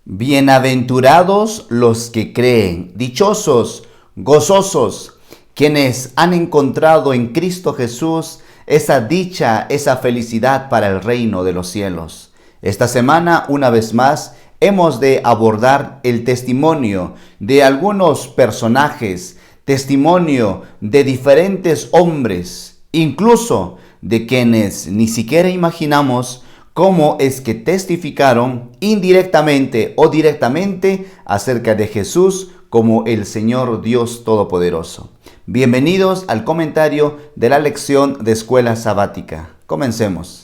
Bienaventurados los que creen, dichosos, gozosos, quienes han encontrado en Cristo Jesús esa dicha, esa felicidad para el reino de los cielos. Esta semana, una vez más, hemos de abordar el testimonio de algunos personajes, testimonio de diferentes hombres, incluso de quienes ni siquiera imaginamos cómo es que testificaron indirectamente o directamente acerca de Jesús como el Señor Dios Todopoderoso. Bienvenidos al comentario de la lección de Escuela Sabática. Comencemos.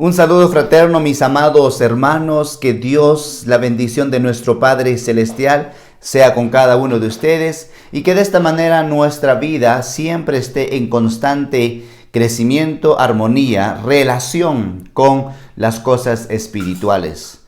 Un saludo fraterno, mis amados hermanos, que Dios, la bendición de nuestro Padre Celestial, sea con cada uno de ustedes y que de esta manera nuestra vida siempre esté en constante crecimiento, armonía, relación con las cosas espirituales.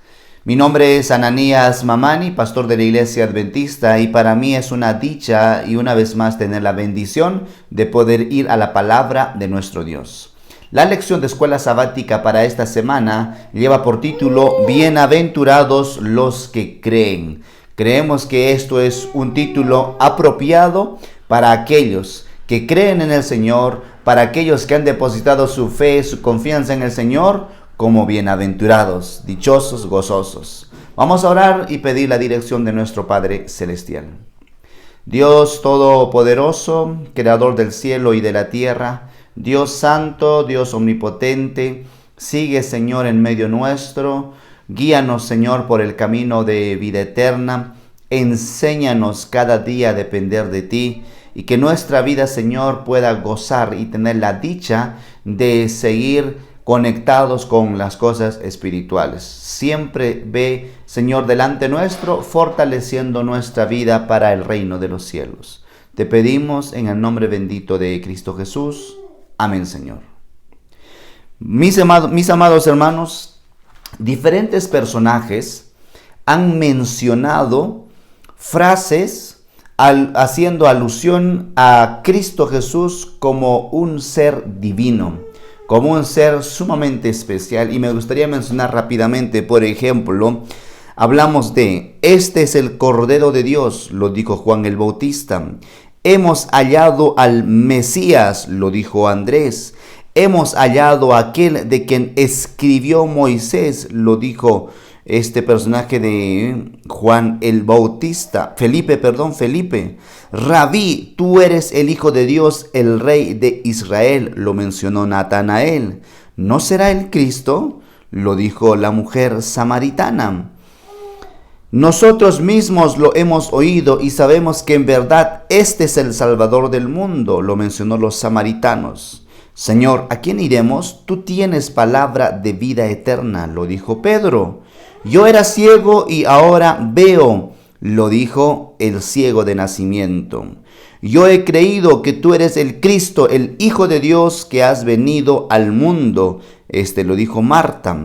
Mi nombre es Ananías Mamani, pastor de la Iglesia Adventista, y para mí es una dicha y una vez más tener la bendición de poder ir a la palabra de nuestro Dios. La lección de Escuela Sabática para esta semana lleva por título Bienaventurados los que creen. Creemos que esto es un título apropiado para aquellos que creen en el Señor, para aquellos que han depositado su fe, su confianza en el Señor, como bienaventurados, dichosos, gozosos. Vamos a orar y pedir la dirección de nuestro Padre Celestial. Dios Todopoderoso, Creador del cielo y de la tierra, Dios Santo, Dios Omnipotente, sigue, Señor, en medio nuestro. Guíanos, Señor, por el camino de vida eterna. Enséñanos cada día a depender de ti y que nuestra vida, Señor, pueda gozar y tener la dicha de seguir conectados con las cosas espirituales. Siempre ve, Señor, delante nuestro, fortaleciendo nuestra vida para el reino de los cielos. Te pedimos en el nombre bendito de Cristo Jesús. Amén, Señor. Mis amados hermanos, diferentes personajes han mencionado frases haciendo alusión a Cristo Jesús como un ser divino, como un ser sumamente especial. Y me gustaría mencionar rápidamente, por ejemplo, hablamos de, este es el Cordero de Dios, lo dijo Juan el Bautista. Hemos hallado al Mesías, lo dijo Andrés. Hemos hallado a aquel de quien escribió Moisés, lo dijo este personaje de Juan el Bautista. Felipe. Rabí, tú eres el Hijo de Dios, el Rey de Israel, lo mencionó Natanael. ¿No será el Cristo? Lo dijo la mujer samaritana. Nosotros mismos lo hemos oído y sabemos que en verdad este es el Salvador del mundo, lo mencionó los samaritanos. Señor, ¿a quién iremos? Tú tienes palabra de vida eterna, lo dijo Pedro. Yo era ciego y ahora veo, lo dijo el ciego de nacimiento. Yo he creído que tú eres el Cristo, el Hijo de Dios que has venido al mundo. Lo dijo Marta.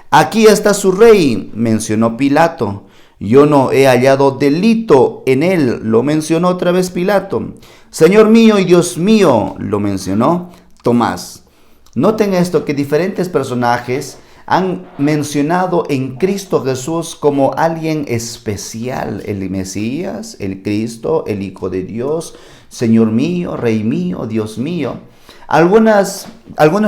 Aquí está su rey, mencionó Pilato. Yo no he hallado delito en él, lo mencionó otra vez Pilato. Señor mío y Dios mío, lo mencionó Tomás. Noten esto, que diferentes personajes han mencionado en Cristo Jesús como alguien especial. El Mesías, el Cristo, el Hijo de Dios, Señor mío, Rey mío, Dios mío. Algunos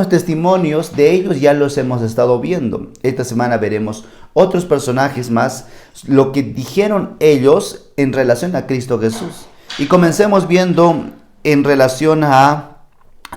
testimonios de ellos ya los hemos estado viendo. Esta semana veremos otros personajes más, lo que dijeron ellos en relación a Cristo Jesús. Y comencemos viendo en relación a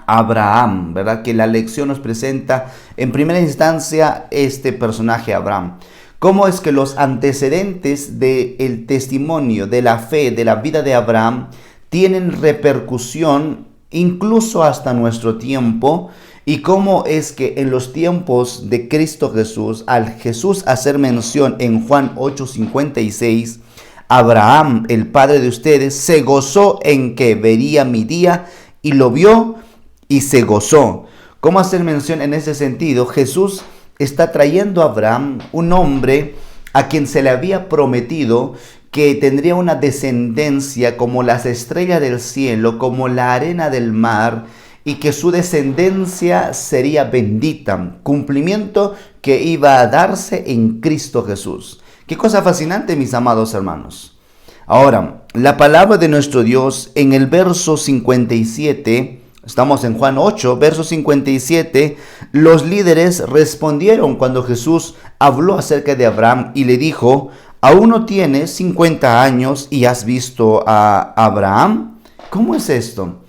Abraham, ¿verdad? Que la lección nos presenta en primera instancia este personaje Abraham. ¿Cómo es que los antecedentes del testimonio, de la fe, de la vida de Abraham tienen repercusión incluso hasta nuestro tiempo? Y cómo es que en los tiempos de Cristo Jesús, al Jesús hacer mención en Juan 8:56, Abraham, el padre de ustedes, se gozó en que vería mi día y lo vio y se gozó. ¿Cómo hacer mención en ese sentido? Jesús está trayendo a Abraham, un hombre a quien se le había prometido que tendría una descendencia como las estrellas del cielo, como la arena del mar, y que su descendencia sería bendita, cumplimiento que iba a darse en Cristo Jesús. Qué cosa fascinante, mis amados hermanos. Ahora, la palabra de nuestro Dios en el verso 57, estamos en Juan 8, verso 57, los líderes respondieron cuando Jesús habló acerca de Abraham y le dijo: ¿aún no tienes 50 años y has visto a Abraham? ¿Cómo es esto?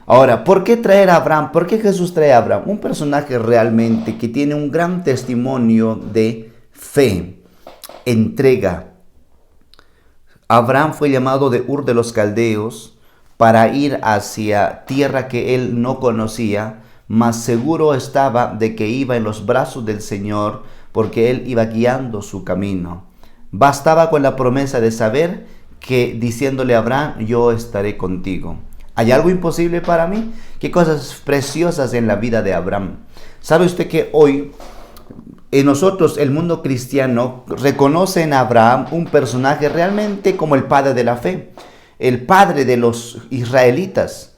Ahora, ¿por qué traer a Abraham? ¿Por qué Jesús trae a Abraham? Un personaje realmente que tiene un gran testimonio de fe, entrega. Abraham fue llamado de Ur de los Caldeos para ir hacia tierra que él no conocía, mas seguro estaba de que iba en los brazos del Señor porque él iba guiando su camino. Bastaba con la promesa de saber que diciéndole a Abraham: yo estaré contigo. ¿Hay algo imposible para mí? Qué cosas preciosas en la vida de Abraham. ¿Sabe usted que hoy en nosotros, el mundo cristiano, reconoce en Abraham un personaje realmente como el padre de la fe, el padre de los israelitas?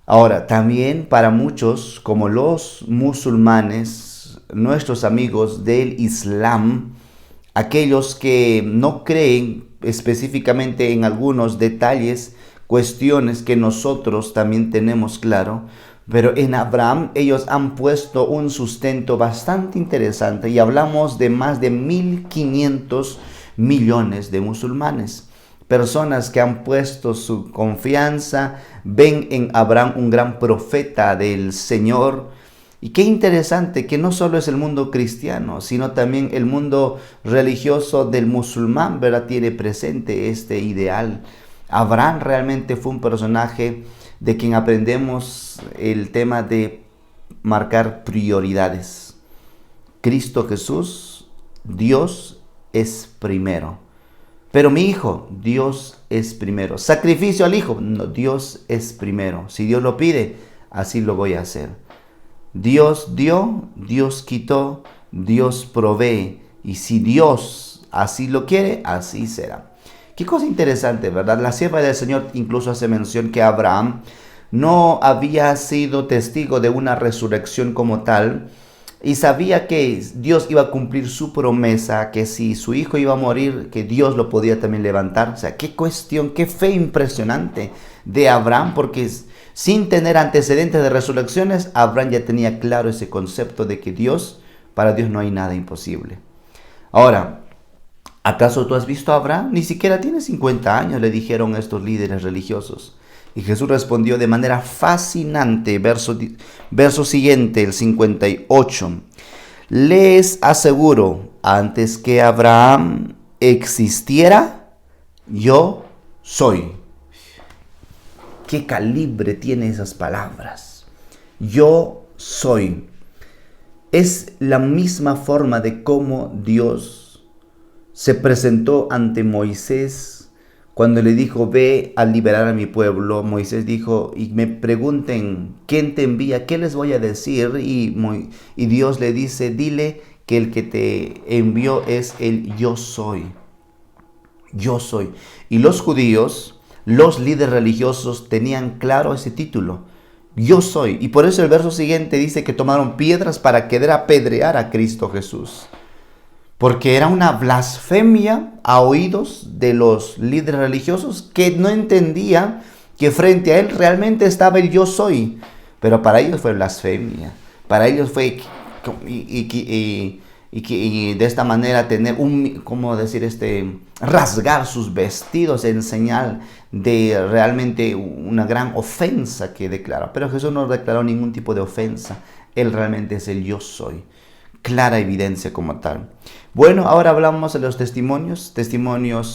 Ahora, también para muchos, como los musulmanes, nuestros amigos del Islam, aquellos que no creen específicamente en algunos detalles, cuestiones que nosotros también tenemos claro, pero en Abraham ellos han puesto un sustento bastante interesante y hablamos de más de 1.500 millones de musulmanes. Personas que han puesto su confianza, ven en Abraham un gran profeta del Señor. Y qué interesante que no solo es el mundo cristiano, sino también el mundo religioso del musulmán, ¿verdad? Tiene presente este ideal. Abraham realmente fue un personaje de quien aprendemos el tema de marcar prioridades. Cristo Jesús, Dios es primero. Pero mi hijo, Dios es primero. Sacrificio al hijo, no, Dios es primero. Si Dios lo pide, así lo voy a hacer. Dios dio, Dios quitó, Dios provee. Y si Dios así lo quiere, así será. Qué cosa interesante, ¿verdad? La sierva del Señor incluso hace mención que Abraham no había sido testigo de una resurrección como tal y sabía que Dios iba a cumplir su promesa, que si su hijo iba a morir, que Dios lo podía también levantar. O sea, qué cuestión, qué fe impresionante de Abraham, porque sin tener antecedentes de resurrecciones, Abraham ya tenía claro ese concepto de que para Dios no hay nada imposible. Ahora, ¿acaso tú has visto a Abraham? Ni siquiera tiene 50 años, le dijeron estos líderes religiosos. Y Jesús respondió de manera fascinante, verso siguiente, el 58. Les aseguro, antes que Abraham existiera, yo soy. ¿Qué calibre tiene esas palabras? Yo soy. Es la misma forma de cómo Dios se presentó ante Moisés cuando le dijo: ve a liberar a mi pueblo. Moisés dijo: y me pregunten quién te envía, ¿qué les voy a decir? Y Dios le dice: dile que el que te envió es el yo soy. Yo soy. Y los judíos, los líderes religiosos tenían claro ese título: yo soy. Y por eso el verso siguiente dice que tomaron piedras para querer apedrear a Cristo Jesús, porque era una blasfemia a oídos de los líderes religiosos que no entendían que frente a él realmente estaba el yo soy. Pero para ellos fue blasfemia. Para ellos fue y de esta manera tener rasgar sus vestidos en señal de realmente una gran ofensa que declara. Pero Jesús no declaró ningún tipo de ofensa. Él realmente es el yo soy. Clara evidencia como tal. Bueno, ahora hablamos de los testimonios.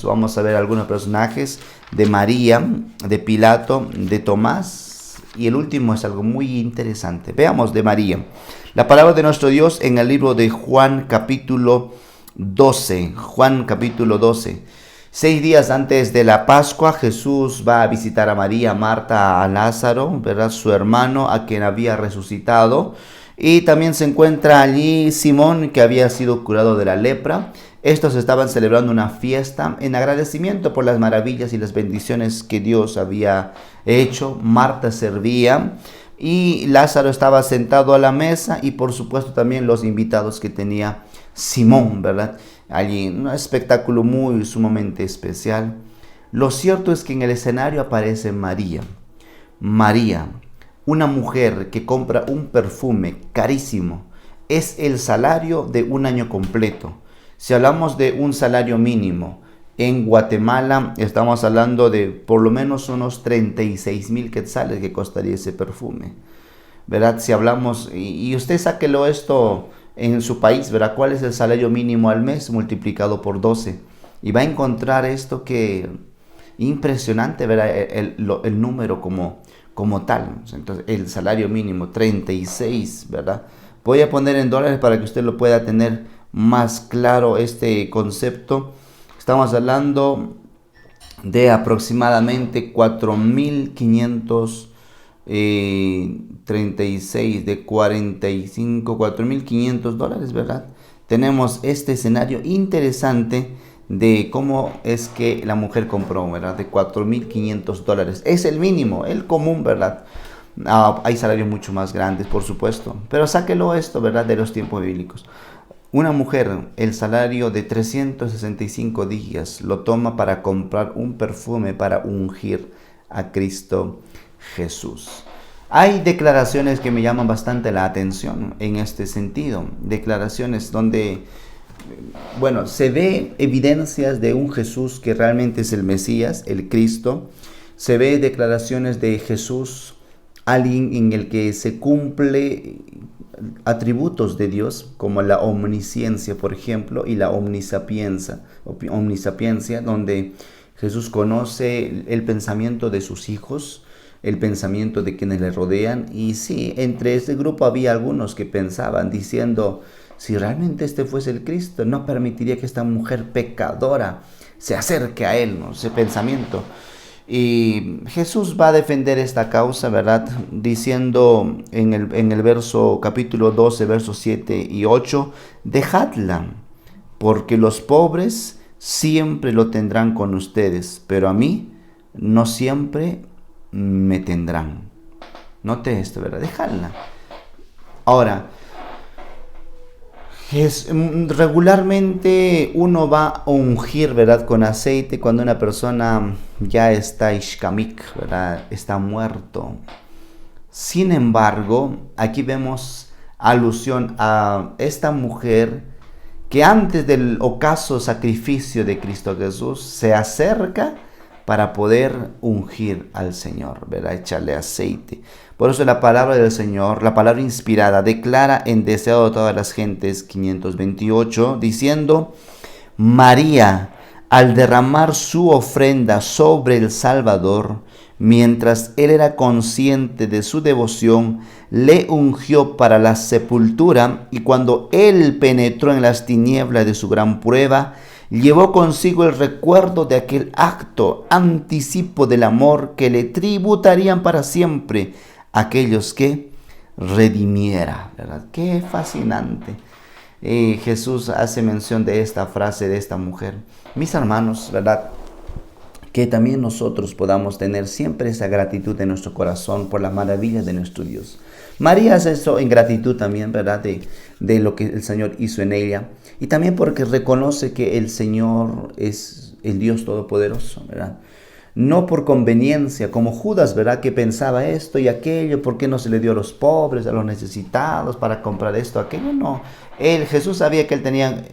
Vamos a ver algunos personajes de María, de Pilato, de Tomás. Y el último es algo muy interesante. Veamos de María. La palabra de nuestro Dios en el libro de Juan capítulo 12. Juan capítulo 12. 6 días antes de la Pascua, Jesús va a visitar a María, a Marta, a Lázaro, ¿verdad? Su hermano, a quien había resucitado. Y también se encuentra allí Simón, que había sido curado de la lepra. Estos estaban celebrando una fiesta en agradecimiento por las maravillas y las bendiciones que Dios había hecho. Marta servía y Lázaro estaba sentado a la mesa, y por supuesto también los invitados que tenía Simón, ¿verdad? Allí, un espectáculo muy sumamente especial. Lo cierto es que en el escenario aparece María. María, una mujer que compra un perfume carísimo, es el salario de un año completo. Si hablamos de un salario mínimo, en Guatemala estamos hablando de por lo menos unos 36,000 quetzales que costaría ese perfume, ¿verdad? Si hablamos, y usted sáquelo esto en su país, ¿verdad? ¿Cuál es el salario mínimo al mes multiplicado por 12? Y va a encontrar esto que impresionante, ¿verdad? El número como tal. Entonces, el salario mínimo, 36, ¿verdad? Voy a poner en dólares para que usted lo pueda tener más claro este concepto. Estamos hablando de aproximadamente 4,536, de 45, $4,500, ¿verdad? Tenemos este escenario interesante de cómo es que la mujer compró, ¿verdad? De $4,500. Es el mínimo, el común, ¿verdad? Hay salarios mucho más grandes, por supuesto, pero sáquelo esto, ¿verdad? De los tiempos bíblicos. Una mujer, el salario de 365 días lo toma para comprar un perfume para ungir a Cristo Jesús. Hay declaraciones que me llaman bastante la atención en este sentido. Declaraciones donde, bueno, se ve evidencias de un Jesús que realmente es el Mesías, el Cristo. Se ve declaraciones de Jesús, alguien en el que se cumple atributos de Dios, como la omnisciencia, por ejemplo, y la omnisapiencia, donde Jesús conoce el pensamiento de sus hijos, el pensamiento de quienes le rodean. Y sí, entre ese grupo había algunos que pensaban, diciendo, si realmente este fuese el Cristo, no permitiría que esta mujer pecadora se acerque a él, ¿no? Ese pensamiento. Y Jesús va a defender esta causa, ¿verdad? Diciendo en el verso capítulo 12, versos 7 y 8, dejadla, porque los pobres siempre lo tendrán con ustedes, pero a mí no siempre me tendrán. Note esto, ¿verdad? Dejadla. Ahora, regularmente uno va a ungir, ¿verdad?, con aceite cuando una persona ya está ishkamik, ¿verdad?, está muerto. Sin embargo, aquí vemos alusión a esta mujer que antes del ocaso sacrificio de Cristo Jesús se acerca para poder ungir al Señor, ¿verdad?, echarle aceite. Por eso la palabra del Señor, la palabra inspirada, declara en Deseo de todas las gentes 528, diciendo, María, al derramar su ofrenda sobre el Salvador, mientras él era consciente de su devoción, le ungió para la sepultura, y cuando él penetró en las tinieblas de su gran prueba, llevó consigo el recuerdo de aquel acto, anticipo del amor que le tributarían para siempre aquellos que redimiera, ¿verdad? Qué fascinante. Jesús hace mención de esta frase de esta mujer. Mis hermanos, ¿verdad?, que también nosotros podamos tener siempre esa gratitud en nuestro corazón por las maravillas de nuestro Dios. María hace eso en gratitud también, ¿verdad?, de lo que el Señor hizo en ella, y también porque reconoce que el Señor es el Dios Todopoderoso, ¿verdad? No por conveniencia, como Judas, ¿verdad?, que pensaba esto y aquello, ¿por qué no se le dio a los pobres, a los necesitados para comprar esto, aquello? No, Jesús sabía que él tenía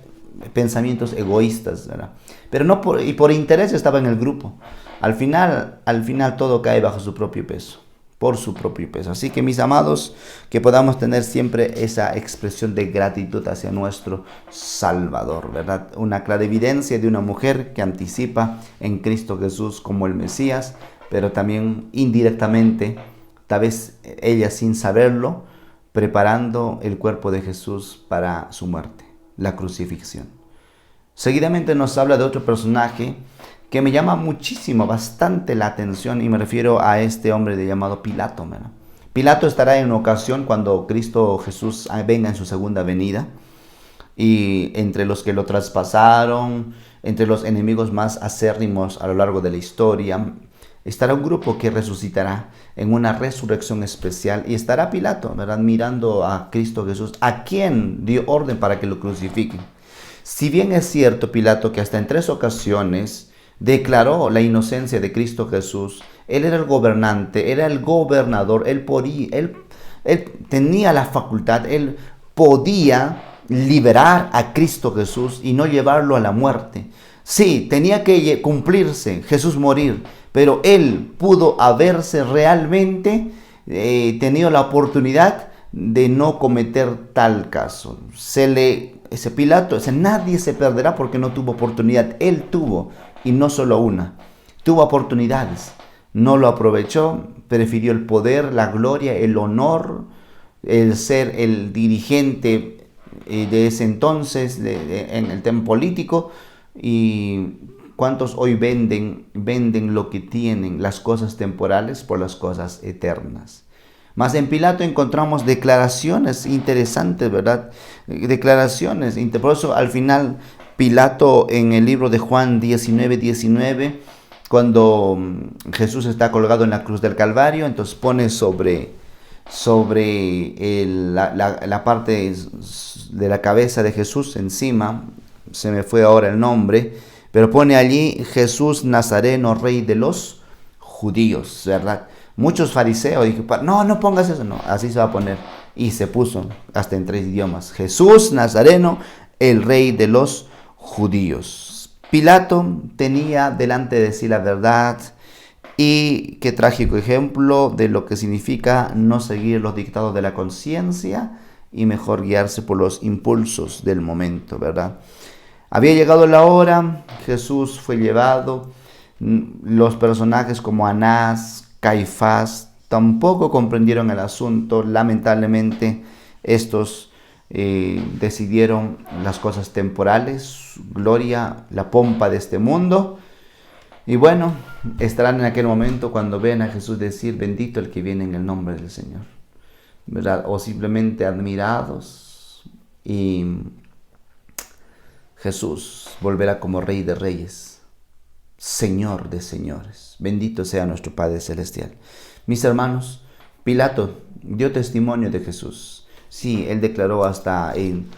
pensamientos egoístas, ¿verdad? Pero no por interés estaba en el grupo. Al final todo cae bajo su propio peso, por su propio peso. Así que, mis amados, que podamos tener siempre esa expresión de gratitud hacia nuestro Salvador, ¿verdad? Una clara evidencia de una mujer que anticipa en Cristo Jesús como el Mesías, pero también indirectamente, tal vez ella sin saberlo, preparando el cuerpo de Jesús para su muerte, la crucifixión. Seguidamente nos habla de otro personaje que me llama muchísimo, bastante la atención, y me refiero a este hombre llamado Pilato, ¿verdad? Pilato estará en una ocasión cuando Cristo Jesús venga en su segunda venida. y entre los que lo traspasaron, entre los enemigos más acérrimos a lo largo de la historia, estará un grupo que resucitará en una resurrección especial y estará Pilato, ¿verdad?, mirando a Cristo Jesús, a quien dio orden para que lo crucifiquen. Si bien es cierto, Pilato, que hasta en 3 ocasiones declaró la inocencia de Cristo Jesús, él era el gobernante, era el gobernador, él tenía la facultad, él podía liberar a Cristo Jesús y no llevarlo a la muerte. Sí, tenía que cumplirse, Jesús morir, pero él pudo haberse realmente tenido la oportunidad de no cometer tal caso. Ese Pilato, nadie se perderá porque no tuvo oportunidad. Él tuvo, y no solo una, tuvo oportunidades. No lo aprovechó, prefirió el poder, la gloria, el honor, el ser el dirigente de ese entonces en el tema político. Y cuántos hoy venden lo que tienen, las cosas temporales por las cosas eternas. Mas en Pilato encontramos declaraciones interesantes, ¿verdad? Declaraciones. Por eso al final Pilato, en el libro de Juan 19:19, cuando Jesús está colgado en la cruz del Calvario, entonces pone sobre la parte de la cabeza de Jesús encima, se me fue ahora el nombre, pero pone allí Jesús Nazareno, rey de los judíos, ¿verdad? Muchos fariseos dijeron, no pongas eso, no, así se va a poner. Y se puso hasta en 3 idiomas. Jesús Nazareno, el rey de los judíos. Pilato tenía delante de sí la verdad, y qué trágico ejemplo de lo que significa no seguir los dictados de la conciencia y mejor guiarse por los impulsos del momento, ¿verdad? Había llegado la hora, Jesús fue llevado. Los personajes como Anás, Caifás tampoco comprendieron el asunto. Lamentablemente, estos decidieron las cosas temporales, gloria, la pompa de este mundo. Y bueno, estarán en aquel momento cuando vean a Jesús decir, bendito el que viene en el nombre del Señor, ¿verdad? O simplemente admirados, y Jesús volverá como Rey de Reyes, Señor de señores. Bendito sea nuestro Padre Celestial. Mis hermanos, Pilato dio testimonio de Jesús. Sí, él declaró hasta en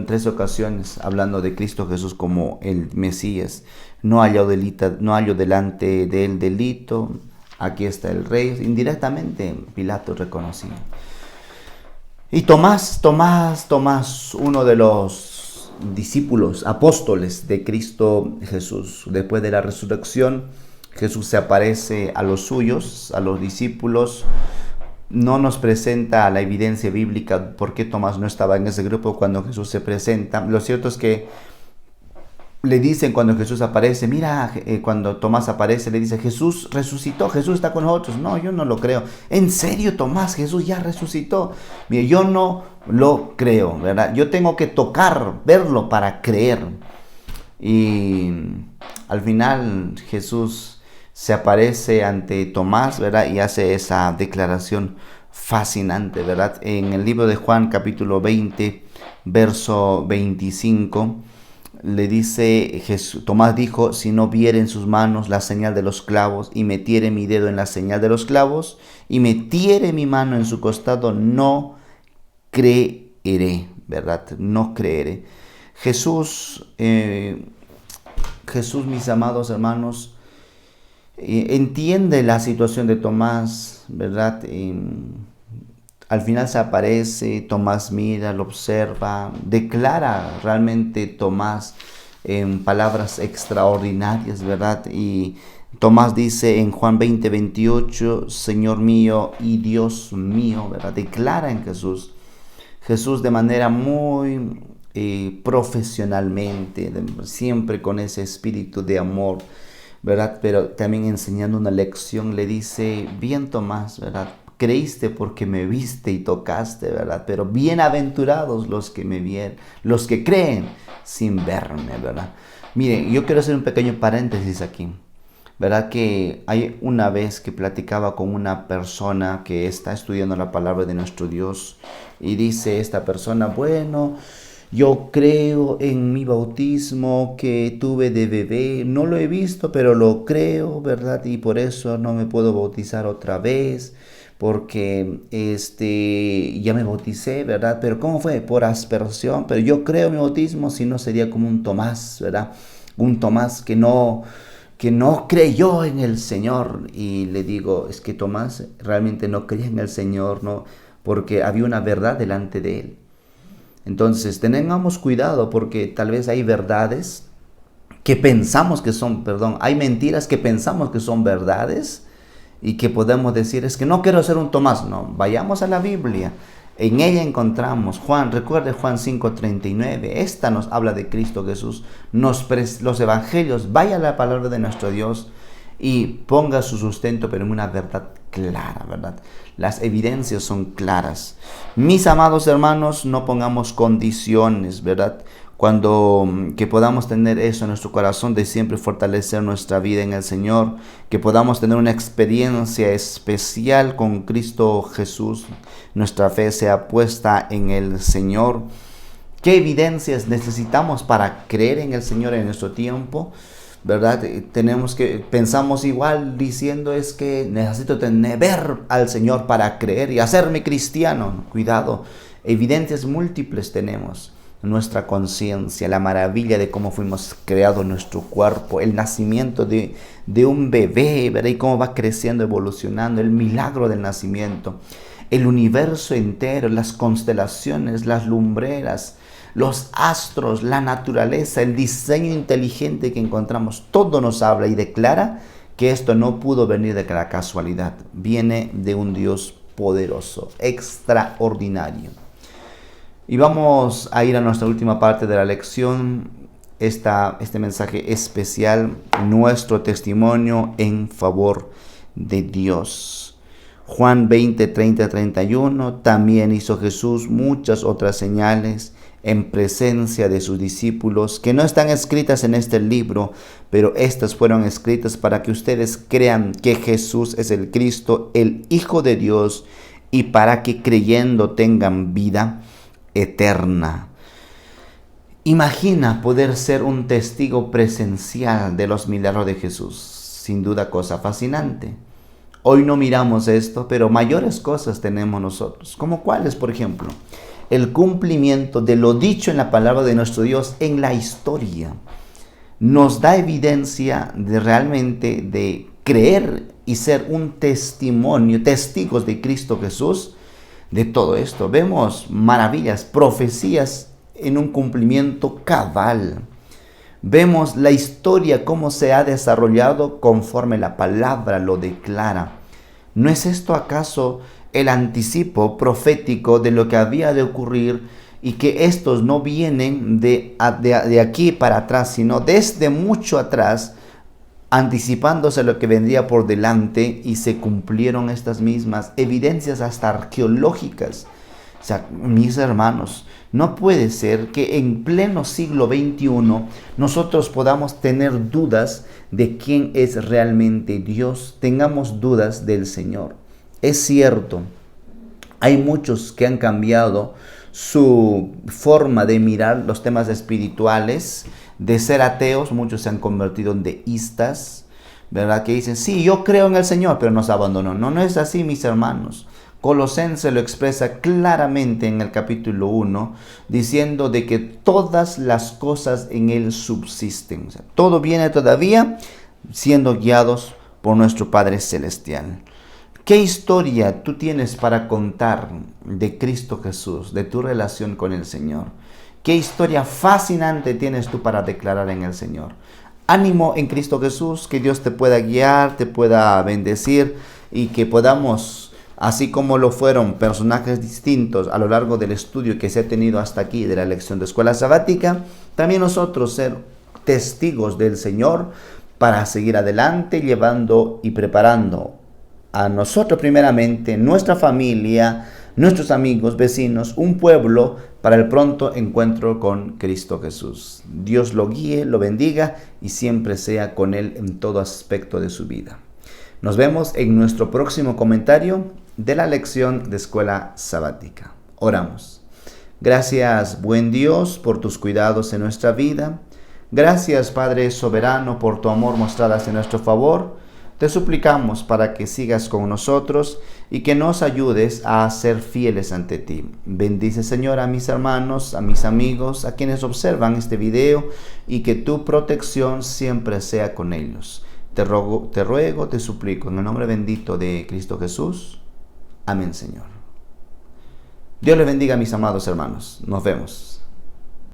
3 ocasiones, hablando de Cristo Jesús como el Mesías. No halló delante de él delito. Aquí está el Rey. Indirectamente Pilato reconocía. Y Tomás, uno de los discípulos, apóstoles de Cristo Jesús, después de la resurrección, Jesús se aparece a los suyos, a los discípulos. No nos presenta la evidencia bíblica por qué Tomás no estaba en ese grupo cuando Jesús se presenta. Lo cierto es que le dicen cuando Jesús aparece, mira, cuando Tomás aparece, le dice, Jesús resucitó, Jesús está con nosotros. No, yo no lo creo. ¿En serio, Tomás? Jesús ya resucitó. Mira, yo no lo creo, ¿verdad? Yo tengo que tocar, verlo para creer. Y al final Jesús se aparece ante Tomás, ¿verdad? Y hace esa declaración fascinante, ¿verdad? En el libro de Juan, capítulo 20, verso 25, le dice, Tomás dijo, si no viere en sus manos la señal de los clavos, y metiere mi dedo en la señal de los clavos, y metiere mi mano en su costado, no creeré, ¿verdad? No creeré. Jesús, mis amados hermanos, entiende la situación de Tomás, ¿verdad? Al final se aparece, Tomás mira, lo observa, declara realmente Tomás en palabras extraordinarias, ¿verdad? Y Tomás dice en Juan 20:28, Señor mío y Dios mío, ¿verdad? Declara en Jesús. Jesús de manera muy profesionalmente, siempre con ese espíritu de amor, ¿verdad? Pero también enseñando una lección, le dice, bien Tomás, ¿verdad? Creíste porque me viste y tocaste, ¿verdad? Pero bienaventurados los que me vieron, los que creen sin verme, ¿verdad? Miren, yo quiero hacer un pequeño paréntesis aquí, ¿verdad? Que hay una vez que platicaba con una persona que está estudiando la palabra de nuestro Dios, y dice esta persona, bueno, yo creo en mi bautismo que tuve de bebé, no lo he visto, pero lo creo, ¿verdad? Y por eso no me puedo bautizar otra vez, porque ya me bauticé, ¿verdad? Pero ¿cómo fue? Por aspersión, pero yo creo en mi bautismo, si no sería como un Tomás, ¿verdad? Un Tomás que no creyó en el Señor. Y le digo, es que Tomás realmente no creía en el Señor, ¿no? Porque había una verdad delante de él. Entonces, tengamos cuidado porque tal vez hay verdades que pensamos que son, perdón, hay mentiras que pensamos que son verdades y que podemos decir, es que no quiero ser un Tomás. No, vayamos a la Biblia. En ella encontramos, recuerde Juan 5:39, esta nos habla de Cristo Jesús, los evangelios, vaya a la palabra de nuestro Dios y ponga su sustento, pero en una verdad clara, ¿verdad? Las evidencias son claras. Mis amados hermanos, no pongamos condiciones, ¿verdad? Que podamos tener eso en nuestro corazón, de siempre fortalecer nuestra vida en el Señor, que podamos tener una experiencia especial con Cristo Jesús, nuestra fe sea puesta en el Señor. ¿Qué evidencias necesitamos para creer en el Señor en nuestro tiempo? ¿Verdad? Pensamos igual diciendo, es que necesito ver al Señor para creer y hacerme cristiano. Cuidado, evidencias múltiples tenemos. Nuestra conciencia, la maravilla de cómo fuimos creados, nuestro cuerpo, el nacimiento de un bebé, ¿verdad? Y cómo va creciendo, evolucionando, el milagro del nacimiento, el universo entero, las constelaciones, las lumbreras, los astros, la naturaleza, el diseño inteligente que encontramos, todo nos habla y declara que esto no pudo venir de la casualidad, viene de un Dios poderoso, extraordinario. Y vamos a ir a nuestra última parte de la lección, este mensaje especial, nuestro testimonio en favor de Dios. Juan 20, 30, 31, también hizo Jesús muchas otras señales en presencia de sus discípulos, que no están escritas en este libro, pero estas fueron escritas para que ustedes crean que Jesús es el Cristo, el Hijo de Dios, y para que creyendo tengan vida eterna. Imagina poder ser un testigo presencial de los milagros de Jesús. Sin duda, cosa fascinante. Hoy no miramos esto, pero mayores cosas tenemos nosotros. ¿Como cuáles, por ejemplo? El cumplimiento de lo dicho en la palabra de nuestro Dios en la historia. Nos da evidencia de realmente de creer y ser un testimonio, testigos de Cristo Jesús. De todo esto vemos maravillas, profecías en un cumplimiento cabal. Vemos la historia cómo se ha desarrollado conforme la palabra lo declara. ¿No es esto acaso el anticipo profético de lo que había de ocurrir y que estos no vienen de aquí para atrás, sino desde mucho atrás, anticipándose lo que vendría por delante, y se cumplieron estas mismas evidencias hasta arqueológicas? O sea, mis hermanos, no puede ser que en pleno siglo XXI nosotros podamos tener dudas de quién es realmente Dios, tengamos dudas del Señor. Es cierto, hay muchos que han cambiado su forma de mirar los temas espirituales. De ser ateos, muchos se han convertido en deístas, ¿verdad? Que dicen, sí, yo creo en el Señor, pero nos abandonó. No, no es así, mis hermanos. Colosenses lo expresa claramente en el capítulo 1, diciendo de que todas las cosas en Él subsisten. O sea, todo viene todavía siendo guiados por nuestro Padre Celestial. ¿Qué historia tú tienes para contar de Cristo Jesús, de tu relación con el Señor? ¿Qué historia fascinante tienes tú para declarar en el Señor? Ánimo en Cristo Jesús, que Dios te pueda guiar, te pueda bendecir y que podamos, así como lo fueron personajes distintos a lo largo del estudio que se ha tenido hasta aquí de la lección de escuela sabática, también nosotros ser testigos del Señor para seguir adelante, llevando y preparando a nosotros primeramente, nuestra familia, nuestros amigos, vecinos, un pueblo para el pronto encuentro con Cristo Jesús. Dios lo guíe, lo bendiga y siempre sea con Él en todo aspecto de su vida. Nos vemos en nuestro próximo comentario de la lección de escuela sabática. Oramos. Gracias, buen Dios, por tus cuidados en nuestra vida. Gracias, Padre soberano, por tu amor mostrado en nuestro favor. Te suplicamos para que sigas con nosotros y que nos ayudes a ser fieles ante ti. Bendice, Señor, a mis hermanos, a mis amigos, a quienes observan este video, y que tu protección siempre sea con ellos. Te ruego, te suplico, en el nombre bendito de Cristo Jesús. Amén, Señor. Dios les bendiga, mis amados hermanos. Nos vemos.